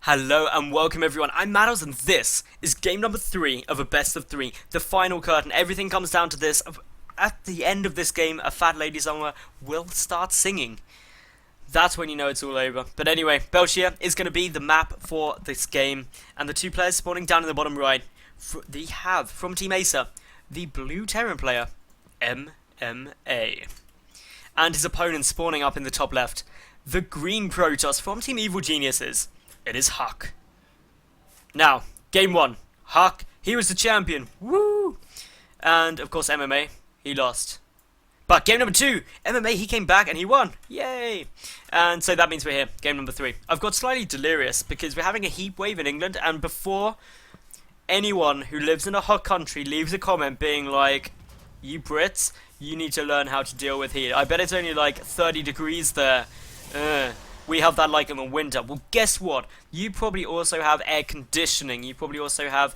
Hello and welcome everyone, I'm Madals and this is game number 3 of a best of 3, the final curtain. Everything comes down to this. At the end of this game, a fat lady somewhere will start singing. That's when you know it's all over. But anyway, Belgium is going to be the map for this game, and the two players spawning down in the bottom right, they have, from Team Acer, the blue Terran player, MMA. And his opponent spawning up in the top left, the green Protoss from Team Evil Geniuses. It is HuK. Now, game 1. HuK, he was the champion. Woo! And, of course, MMA, he lost. But game number 2, MMA, he came back and he won. Yay! And so that means we're here. Game number 3. I've got slightly delirious because we're having a heat wave in England, and before anyone who lives in a hot country leaves a comment being like, you Brits, you need to learn how to deal with heat. I bet it's only like 30 degrees there. We have that like in the winter. Well, guess what? You probably also have air conditioning. You probably also have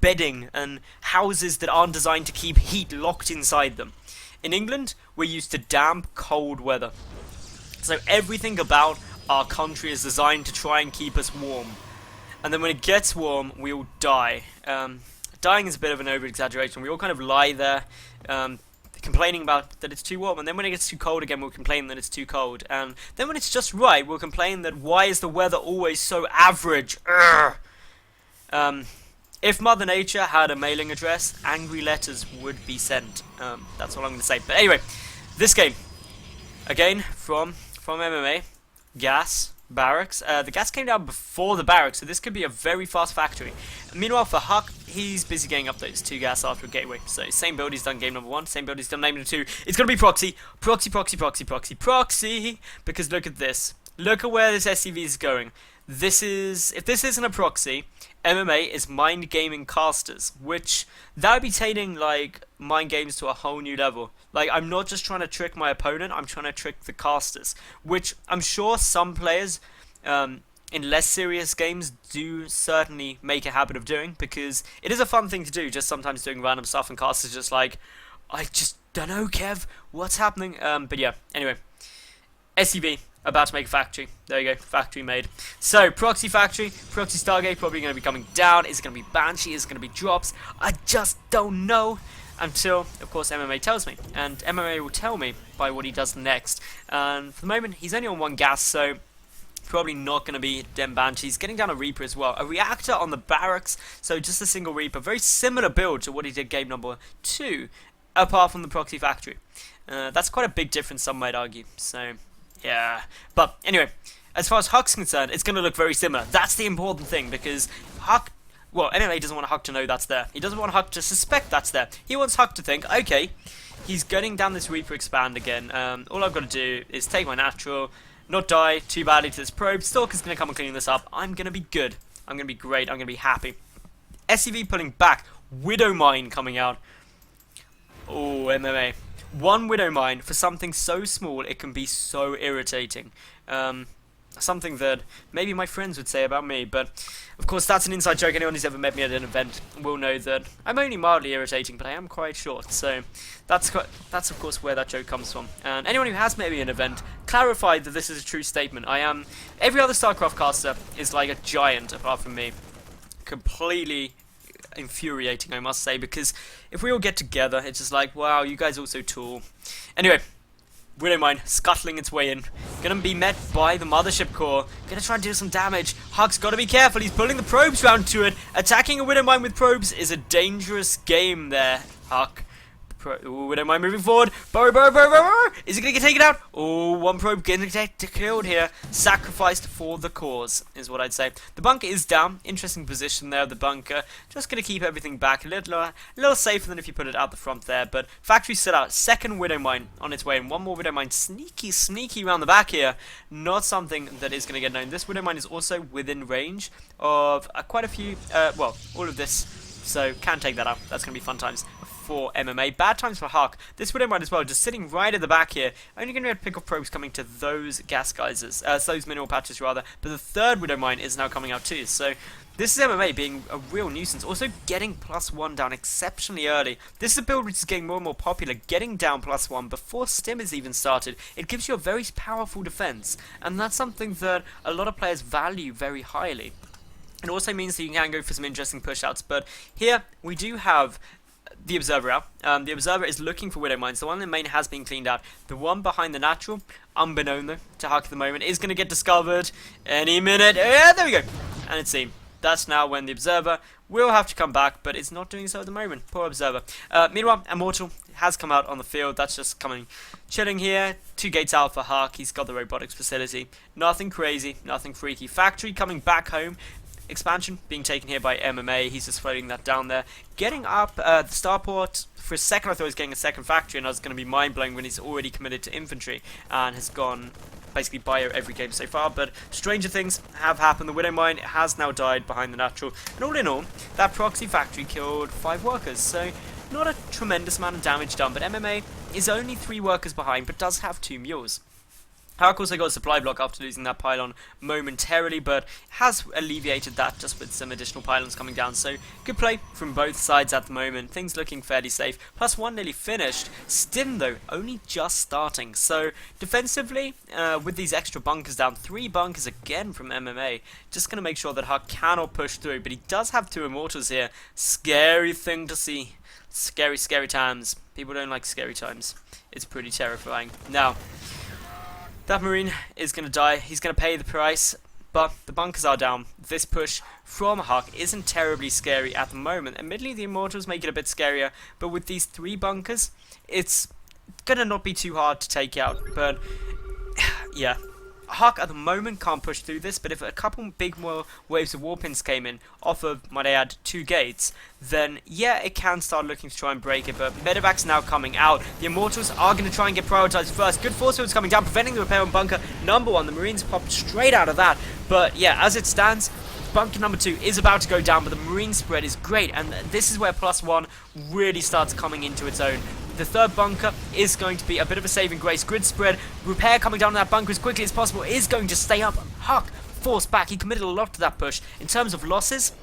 bedding and houses that aren't designed to keep heat locked inside them. In England, we're used to damp, cold weather. So everything about our country is designed to try and keep us warm. And then when it gets warm, we all die. Dying is a bit of an over-exaggeration. We all kind of lie there, complaining about that it's too warm, and then when it gets too cold again, we'll complain that it's too cold, and then when it's just right, we'll complain that why is the weather always so average. If Mother Nature had a mailing address, angry letters would be sent. That's all I'm going to say. But anyway, this game, again, from MMA, gas, barracks. The gas came down before the barracks, so this could be a very fast factory. Meanwhile, for HuK, he's busy getting up those 2 gas after a gateway. So same build he's done game number 1, same build he's done game number 2. It's going to be proxy, proxy, proxy, proxy, proxy, proxy. Because look at this. Look at where this SCV is going. This is, if this isn't a proxy, MMA is mind gaming casters, which that would be taking like mind games to a whole new level. Like, I'm not just trying to trick my opponent, I'm trying to trick the casters, which I'm sure some players in less serious games do certainly make a habit of doing, because it is a fun thing to do, just sometimes doing random stuff, and casters just like, I just don't know, Kev, what's happening? But yeah, anyway, SCV about to make a factory. There you go, factory made. So, proxy factory, proxy Stargate probably going to be coming down. Is it going to be Banshee? Is it going to be drops? I just don't know until, of course, MMA tells me. And MMA will tell me by what he does next. And for the moment, he's only on 1 gas, so probably not going to be dem Banshees. Getting down a Reaper as well. A reactor on the barracks, so just a single Reaper. Very similar build to what he did game number 2, apart from the proxy factory. That's quite a big difference, some might argue. So, yeah. But anyway, as far as HuK's concerned, it's going to look very similar. That's the important thing, because HuK, well, MMA doesn't want HuK to know that's there. He doesn't want HuK to suspect that's there. He wants HuK to think, okay, he's getting down this Reaper expand again. All I've got to do is take my natural, not die too badly to this probe. Stalker's going to come and clean this up. I'm going to be good. I'm going to be great. I'm going to be happy. SCV pulling back. Widow Mine coming out. Oh, MMA. 1 Widow Mine for something so small, it can be so irritating. Something that maybe my friends would say about me, but of course that's an inside joke. Anyone who's ever met me at an event will know that I'm only mildly irritating, but I am quite short. So that's of course where that joke comes from. And anyone who has met me at an event, clarified that this is a true statement. I am, every other StarCraft caster is like a giant apart from me. Completely infuriating, I must say, because if we all get together, it's just like, wow, you guys are all so tall. Anyway, Widow Mine scuttling its way in, gonna be met by the Mothership Core, gonna try and do some damage. HuK's gotta be careful, he's pulling the probes round to it. Attacking a Widow Mine with probes is a dangerous game there, HuK. Widow Mine moving forward. Burrow, burrow, burrow, burrow. Is he going to get taken out? Oh, 1 probe getting killed here. Sacrificed for the cause, is what I'd say. The bunker is down. Interesting position there, the bunker. Just going to keep everything back a little safer than if you put it out the front there. But factory set out. 2nd Widow Mine on its way. And 1 more Widow Mine sneaky, sneaky around the back here. Not something that is going to get known. This Widow Mine is also within range of quite a few, well, all of this. So, can take that out. That's going to be fun times for MMA. Bad times for HuK. This Widow Mine as well, just sitting right at the back here. Only going to be able to pick up probes coming to those gas geysers, those mineral patches rather. But the 3rd Widow Mine is now coming out too. So this is MMA being a real nuisance. Also getting +1 down exceptionally early. This is a build which is getting more and more popular. Getting down +1 before stim is even started. It gives you a very powerful defense. And that's something that a lot of players value very highly. It also means that you can go for some interesting push-outs, but here we do have the Observer out. The Observer is looking for Widow Mines. The one in the main has been cleaned out. The one behind the natural, unbeknown though to HuK at the moment, is going to get discovered any minute. Yeah, there we go. And it's seen. That's now when the Observer will have to come back, but it's not doing so at the moment. Poor Observer. Meanwhile, Immortal has come out on the field. That's just coming, chilling here. 2 gates out for HuK. He's got the robotics facility. Nothing crazy, nothing freaky. Factory coming back home. Expansion being taken here by MMA. He's just floating that down there. Getting up the starport. For a second I thought he was getting a second factory, and I was going to be mind-blowing when he's already committed to infantry and has gone basically bio every game so far. But stranger things have happened. The Widow Mine has now died behind the natural. And all in all, that proxy factory killed 5 workers. So not a tremendous amount of damage done. But MMA is only 3 workers behind, but does have 2 mules. HuK also got a supply block after losing that pylon momentarily, but has alleviated that just with some additional pylons coming down. So good play from both sides at the moment. Things looking fairly safe. +1 nearly finished. Stim though only just starting. So defensively, with these extra bunkers down, 3 bunkers again from MMA. Just going to make sure that HuK cannot push through, but he does have 2 immortals here. Scary thing to see. Scary, scary times. People don't like scary times. It's pretty terrifying. Now, that Marine is going to die. He's going to pay the price, but the bunkers are down. This push from HuK isn't terribly scary at the moment. Admittedly, the Immortals make it a bit scarier, but with these 3 bunkers, it's going to not be too hard to take out. But, yeah. HuK at the moment can't push through this, but if a couple big more waves of warpins came in off of, might I add, 2 gates, then yeah, it can start looking to try and break it. But Medevac's now coming out. The Immortals are going to try and get prioritized first. Good force fields coming down, preventing the repair on bunker number 1. The Marines popped straight out of that. But yeah, as it stands, bunker number 2 is about to go down, but the Marine spread is great, and this is where +1 really starts coming into its own. The 3rd bunker is going to be a bit of a saving grace. Grid spread, repair coming down that bunker as quickly as possible is going to stay up. HuK forced back. He committed a lot to that push. In terms of losses,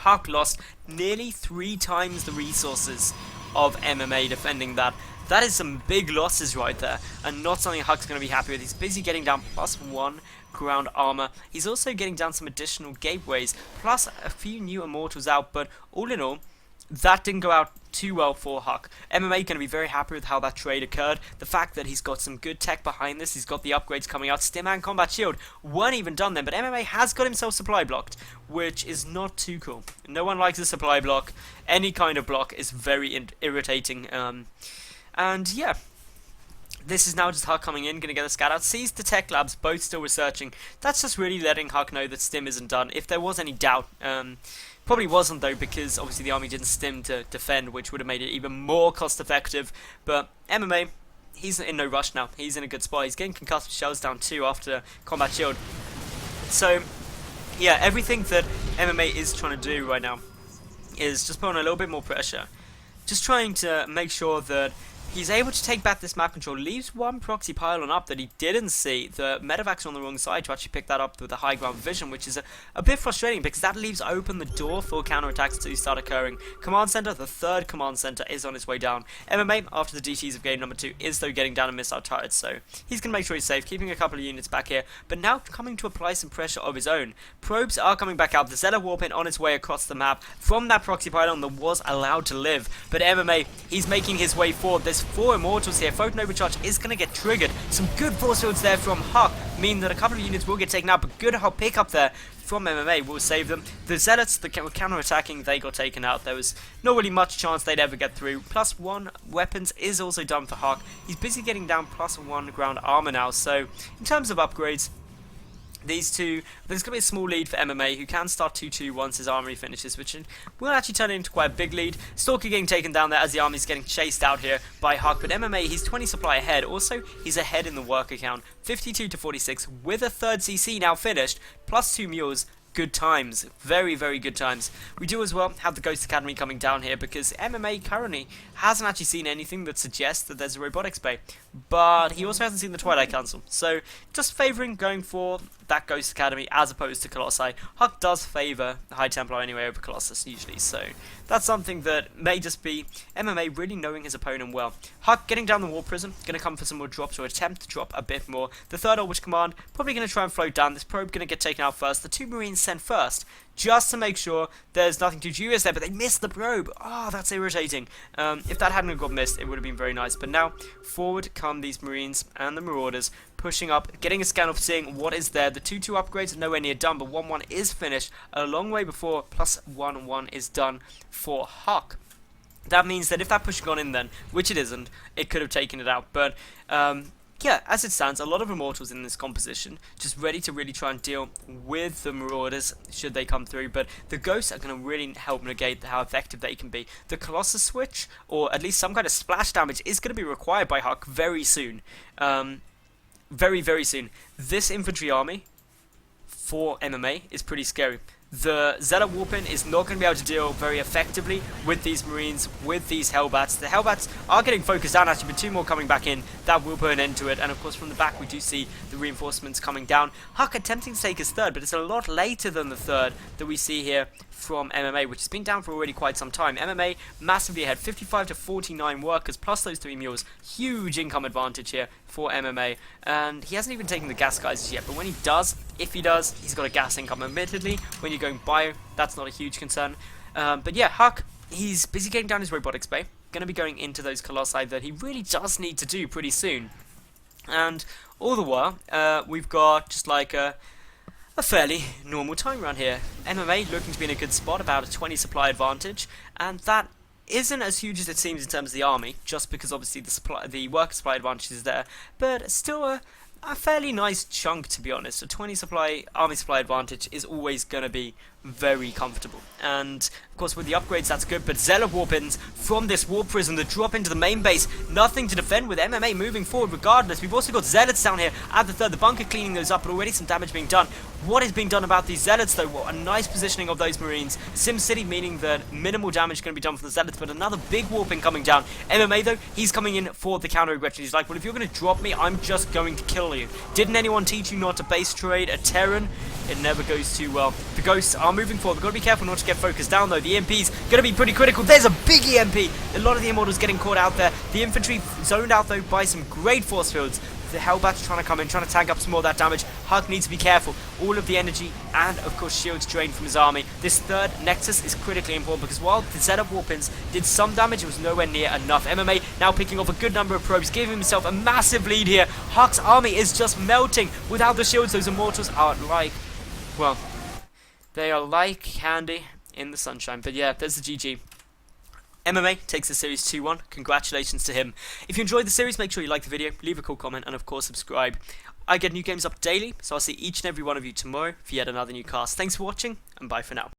HuK lost nearly 3 times the resources of MMA defending that. That is some big losses right there, and not something HuK's going to be happy with. He's busy getting down +1 ground armor. He's also getting down some additional gateways, plus a few new immortals out, but all in all, that didn't go out too well for HuK. MMA going to be very happy with how that trade occurred. The fact that he's got some good tech behind this, he's got the upgrades coming out. Stim and Combat Shield weren't even done then, but MMA has got himself supply blocked, which is not too cool. No one likes a supply block. Any kind of block is very irritating. And yeah, this is now just HuK coming in, going to get a scout out. Sees the tech labs, both still researching. That's just really letting HuK know that Stim isn't done. If there was any doubt, probably wasn't though, because obviously the army didn't stim to defend, which would have made it even more cost effective. But MMA, he's in no rush now. He's in a good spot. He's getting concussive shells down too after Combat Shield. So yeah, everything that MMA is trying to do right now is just put on a little bit more pressure. Just trying to make sure that he's able to take back this map control. Leaves 1 proxy pylon up that he didn't see. The Medevac's on the wrong side to actually pick that up with a high ground vision, which is a bit frustrating because that leaves open the door for counterattacks to start occurring. Command center, the 3rd command center, is on its way down. MMA, after the DTs of game number 2, is though getting down a missile turret, so he's going to make sure he's safe, keeping a couple of units back here, but now coming to apply some pressure of his own. Probes are coming back out. The Zeta Warpin on its way across the map from that proxy pylon that was allowed to live, but MMA, he's making his way forward. There's 4 immortals here. Photon overcharge is going to get triggered. Some good force fields there from HuK mean that a couple of units will get taken out, but good HuK pickup there from MMA will save them. The Zealots that were counter-attacking, they got taken out. There was not really much chance they'd ever get through. +1 weapons is also done for HuK. He's busy getting down +1 ground armor now, so in terms of upgrades, these two, there's going to be a small lead for MMA, who can start 2-2 once his armory finishes, which will actually turn into quite a big lead. Stalker getting taken down there as the army's getting chased out here by HuK, but MMA, he's 20 supply ahead. Also, he's ahead in the worker count, 52 to 46, with a 3rd CC now finished, +2 mules. Good times, very, very good times. We do as well have the Ghost Academy coming down here because MMA currently hasn't actually seen anything that suggests that there's a robotics bay, but he also hasn't seen the Twilight Council, so just favouring going for that Ghost Academy as opposed to Colossi. HuK does favour High Templar anyway over Colossus usually, so that's something that may just be MMA really knowing his opponent well. HuK getting down the War Prism, going to come for some more drops or attempt to drop a bit more. The third Orbital Command probably going to try and float down. This probe going to get taken out first. The 2 Marines sent first, just to make sure there's nothing too dubious there, but they missed the probe. Oh, that's irritating. If that hadn't got missed, it would have been very nice. But now, forward come these Marines and the Marauders, pushing up, getting a scan of seeing what is there. The 2-2 upgrades are nowhere near done, but 1-1 is finished a long way before plus 1-1 is done for HuK. That means that if that push had gone in then, which it isn't, it could have taken it out. But yeah, as it stands, a lot of Immortals in this composition, just ready to really try and deal with the Marauders should they come through, but the Ghosts are going to really help negate how effective they can be. The Colossus switch, or at least some kind of splash damage, is going to be required by HuK very soon. Very, very soon. This infantry army for MMA is pretty scary. The Zealot Warpin is not going to be able to deal very effectively with these Marines, with these Hellbats. The Hellbats are getting focused down actually, but 2 more coming back in. That will put an end to it. And of course from the back we do see the reinforcements coming down. HuK attempting to take his third, but it's a lot later than the third that we see here from MMA, which has been down for already quite some time. MMA massively ahead, 55 to 49 workers, plus those 3 mules. Huge income advantage here for MMA. And he hasn't even taken the gas guys yet, but when he does, if he does, he's got a gas income. Admittedly, when you're going bio, that's not a huge concern. But yeah, HuK, he's busy getting down his robotics bay. Going to be going into those Colossi that he really does need to do pretty soon. And all the while, we've got just like a fairly normal time around here. MMA looking to be in a good spot, about a 20 supply advantage, and that isn't as huge as it seems in terms of the army, just because obviously the worker supply advantage is there, but still a fairly nice chunk, to be honest. A 20 army supply advantage is always going to be very comfortable. And of course with the upgrades that's good, but Zealot Warpins from this War Prism that drop into the main base, nothing to defend with MMA moving forward regardless. We've also got Zealots down here at the third, the bunker cleaning those up, but already some damage being done. What is being done about these Zealots though? What a nice positioning of those Marines. Sim City meaning that minimal damage going to be done from the Zealots, but another big Warping coming down. MMA though, he's coming in for the counter aggression. He's like, well, if you're going to drop me, I'm just going to kill you. Didn't anyone teach you not to base trade a Terran? It never goes too well. The Ghosts are moving forward. We've got to be careful not to get focused down though. The EMP's going to be pretty critical. There's a big EMP. A lot of the Immortals getting caught out there. The infantry zoned out though by some great force fields. The Hellbats trying to come in, trying to tank up some more of that damage. HuK needs to be careful. All of the energy and of course shields drained from his army. This third Nexus is critically important because while the Zealot Warpins did some damage, it was nowhere near enough. MMA now picking off a good number of probes, giving himself a massive lead here. HuK's army is just melting without the shields. Those Immortals are like, well, they are like candy in the sunshine. But yeah, there's the GG. MMA takes the series 2-1. Congratulations to him. If you enjoyed the series, make sure you like the video, leave a cool comment, and of course subscribe. I get new games up daily, so I'll see each and every one of you tomorrow for yet another new cast. Thanks for watching, and bye for now.